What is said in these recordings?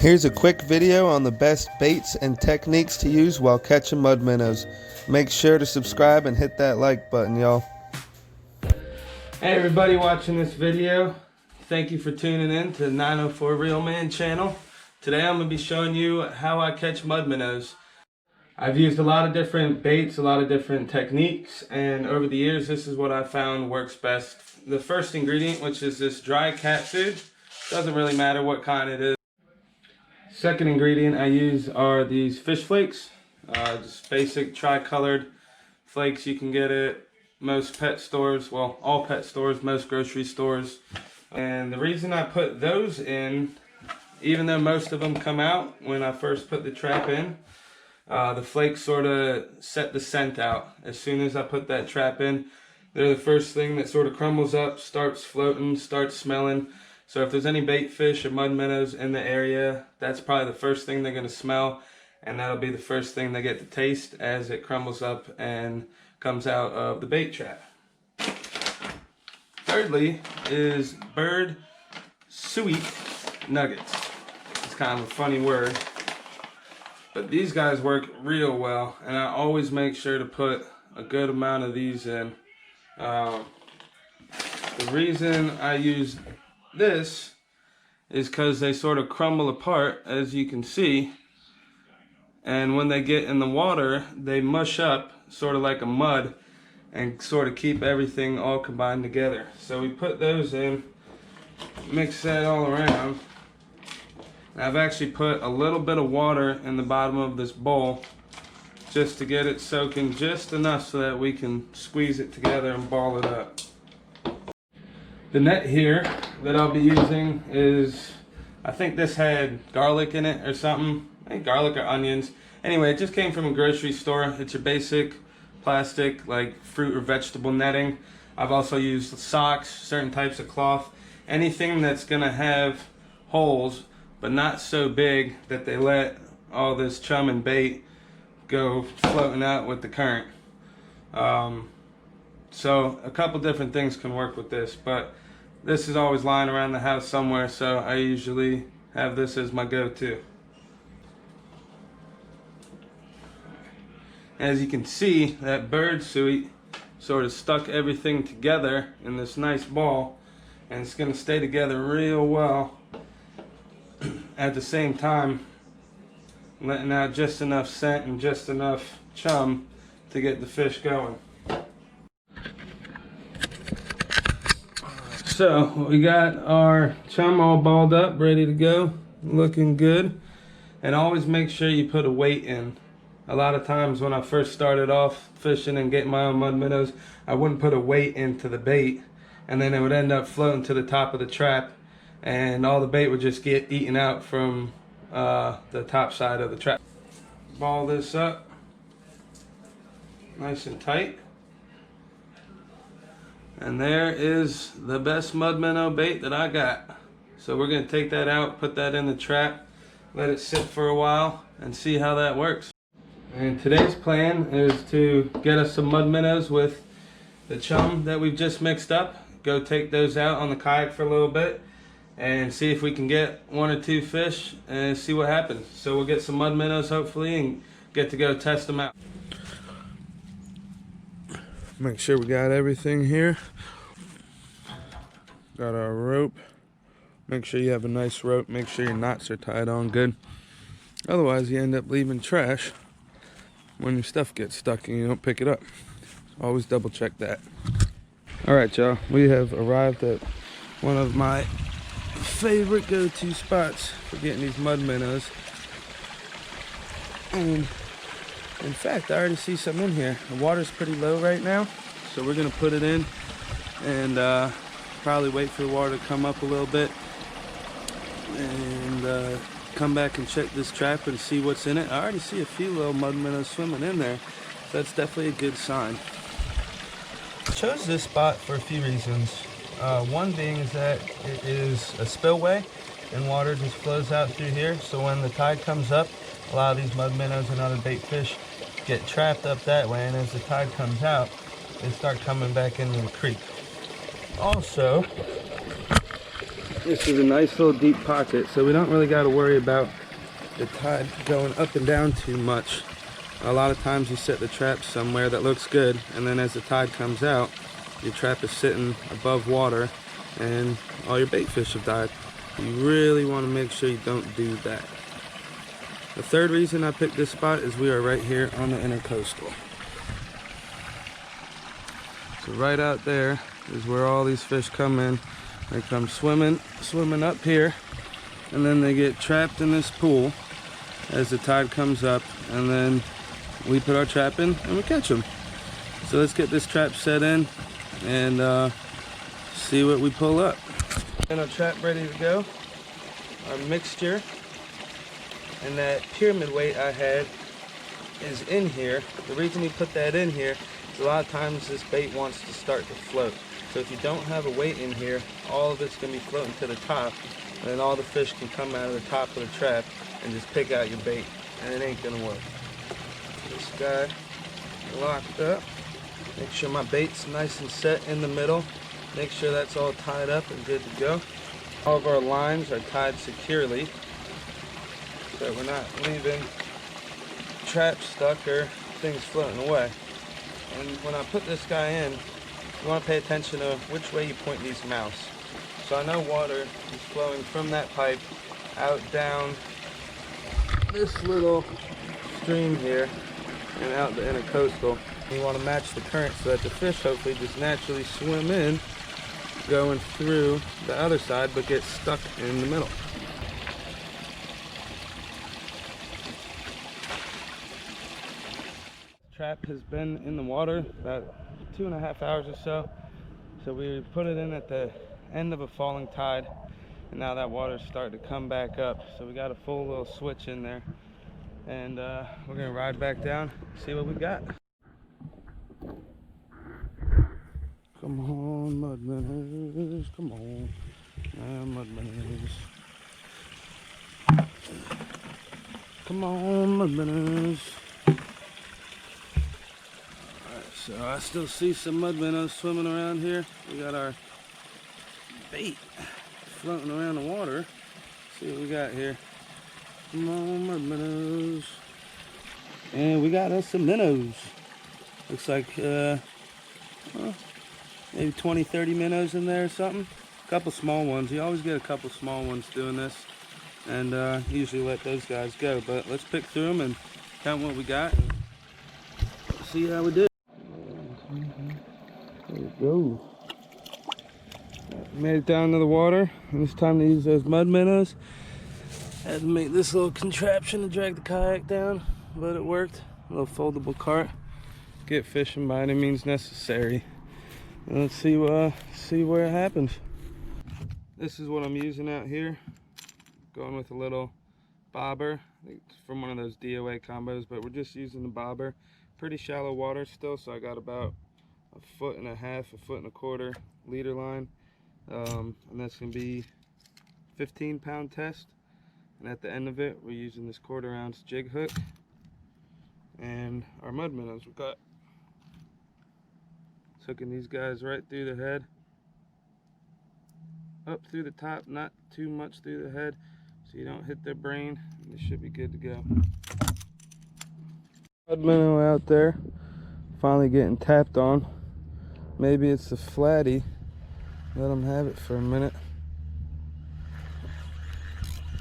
Here's a quick video on the best baits and techniques to use while catching mud minnows. Make sure to subscribe and hit that like button, y'all. Hey everybody watching this video, thank you for tuning in to 904 Real Man channel. Today I'm going to be showing you how I catch mud minnows. I've used a lot of different baits, a lot of different techniques, and over the years this is what I found works best. The first ingredient, which is this dry cat food, doesn't really matter what kind it is. Second ingredient I use are these fish flakes, just basic tri-colored flakes. You can get at most pet stores, well, all pet stores, most grocery stores. And the reason I put those in, even though most of them come out when I first put the trap in, the flakes sort of set the scent out. As soon as I put that trap in, they're the first thing that sort of crumbles up, starts floating, starts smelling. So if there's any bait fish or mud minnows in the area, that's probably the first thing they're going to smell, and that'll be the first thing they get to taste as it crumbles up and comes out of the bait trap. Thirdly is bird suet nuggets. It's kind of a funny word, but these guys work real well, and I always make sure to put a good amount of these in. The reason I use this is because they sort of crumble apart, as you can see, and when they get in the water they mush up sort of like a mud and sort of keep everything all combined together. So we put those in, mix that all around. I've actually put a little bit of water in the bottom of this bowl just to get it soaking just enough so that we can squeeze it together and ball it up. The net here that I'll be using is, I think this had garlic in it or something. I think garlic or onions. Anyway, it just came from a grocery store. It's your basic plastic, like fruit or vegetable netting. I've also used socks, certain types of cloth, anything that's gonna have holes, but not so big that they let all this chum and bait go floating out with the current. So a couple different things can work with this, but this is always lying around the house somewhere, so I usually have this as my go-to. As you can see, that bird suet sort of stuck everything together in this nice ball, and it's going to stay together real well. At the same time, letting out just enough scent and just enough chum to get the fish going. So we got our chum all balled up, ready to go, looking good. And always make sure you put a weight in. A lot of times when I first started off fishing and getting my own mud minnows, I wouldn't put a weight into the bait, and then it would end up floating to the top of the trap, and all the bait would just get eaten out from the top side of the trap. Ball this up nice and tight. And there is the best mud minnow bait that I got. So we're going to take that out, put that in the trap, let it sit for a while, and see how that works. And today's plan is to get us some mud minnows with the chum that we've just mixed up. Go take those out on the kayak for a little bit and see if we can get one or two fish and see what happens. So we'll get some mud minnows hopefully and get to go test them out. Make sure we got everything here. Got our rope. Make sure you have a nice rope. Make sure your knots are tied on good. Otherwise you end up leaving trash when your stuff gets stuck and you don't pick it up. So always double check that. Alright y'all, we have arrived at one of my favorite go-to spots for getting these mud minnows. And in fact, I already see some in here. The water's pretty low right now, so we're gonna put it in and probably wait for the water to come up a little bit and come back and check this trap and see what's in it. I already see a few little mud minnows swimming in there, so that's definitely a good sign. I chose this spot for a few reasons. One being is that it is a spillway and water just flows out through here, so when the tide comes up, a lot of these mud minnows and other bait fish get trapped up that way, and as the tide comes out, they start coming back into the creek. Also, This is a nice little deep pocket, so we don't really got to worry about the tide going up and down too much. A lot of times you set the trap somewhere that looks good, and then as the tide comes out, your trap is sitting above water and all your bait fish have died. You really want to make sure you don't do that. The third reason I picked this spot is we are right here on the intercoastal. So right out there is where all these fish come in. They come swimming up here, and then they get trapped in this pool as the tide comes up, and then we put our trap in and we catch them. So let's get this trap set in and see what we pull up. And our trap ready to go. Our mixture and that pyramid weight I had is in here. The reason we put that in here is a lot of times this bait wants to start to float. So if you don't have a weight in here, all of it's going to be floating to the top, and then all the fish can come out of the top of the trap and just pick out your bait, and it ain't going to work. This guy locked up. Make sure my bait's nice and set in the middle. Make sure that's all tied up and good to go. All of our lines are tied securely, so we're not leaving traps stuck or things floating away. And when I put this guy in, you want to pay attention to which way you point these mouths. So I know water is flowing from that pipe out down this little stream here and out the intercoastal. You want to match the current so that the fish hopefully just naturally swim in, going through the other side, but get stuck in the middle. Trap has been in the water about 2.5 hours or so. So we put it in at the end of a falling tide, and now that water's starting to come back up. So we got a full little switch in there, and we're gonna ride back down, see what we got. Come on, mud minnows, come on. Mud minnows. Come on, mud minnows. So I still see some mud minnows swimming around here. We got our bait floating around the water. Let's see what we got here. Come on, mud minnows. And we got us some minnows. Looks like well, maybe 20-30 minnows in there or something. A couple small ones. You always get a couple small ones doing this, and usually let those guys go. But let's pick through them and count what we got and see how we do. There we go. Made it down to the water, and it's time to use those mud minnows. Had to make this little contraption to drag the kayak down, but it worked. A little foldable cart. Get fishing by any means necessary. And let's see where it happens. This is what I'm using out here. Going with a little bobber. I think it's from one of those DOA combos, but we're just using the bobber. Pretty shallow water still, so I got about 1.5 1.25 foot leader line, and that's gonna be 15-pound test. And at the end of it, we're using this 1/4 ounce jig hook and our mud minnows we got. Hooking these guys right through the head, up through the top, not too much through the head, so you don't hit their brain, and they should be good to go. Mud minnow out there, finally getting tapped on. Maybe it's a flatty. Let them have it for a minute.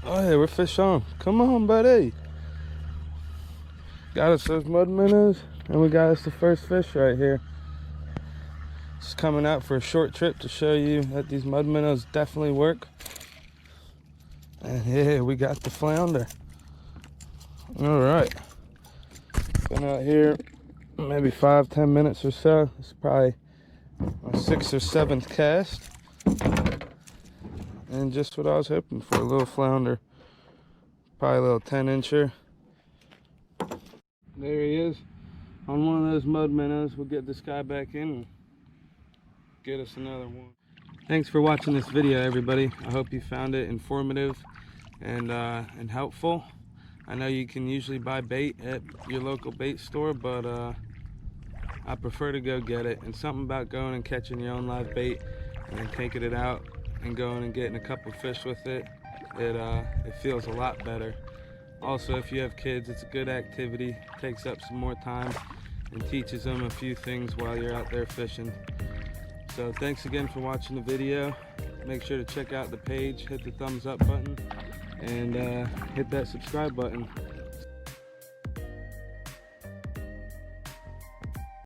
Oh yeah, we're fish on. Come on, buddy. Got us those mud minnows, and we got us the first fish right here. Just coming out for a short trip to show you that these mud minnows definitely work. And yeah, we got the flounder. All right. Been out here maybe 5-10 minutes or so. This is probably my 6th or 7th cast, and just what I was hoping for, a little flounder, probably a little 10-incher. There he is on one of those mud minnows. We'll get this guy back in and get us another one. Thanks for watching this video, everybody. I hope you found it informative and helpful. I know you can usually buy bait at your local bait store, but I prefer to go get it. And something about going and catching your own live bait and then taking it out and going and getting a couple fish with it, it feels a lot better. Also, if you have kids, it's a good activity, takes up some more time and teaches them a few things while you're out there fishing. So thanks again for watching the video. Make sure to check out the page, hit the thumbs up button, and hit that subscribe button.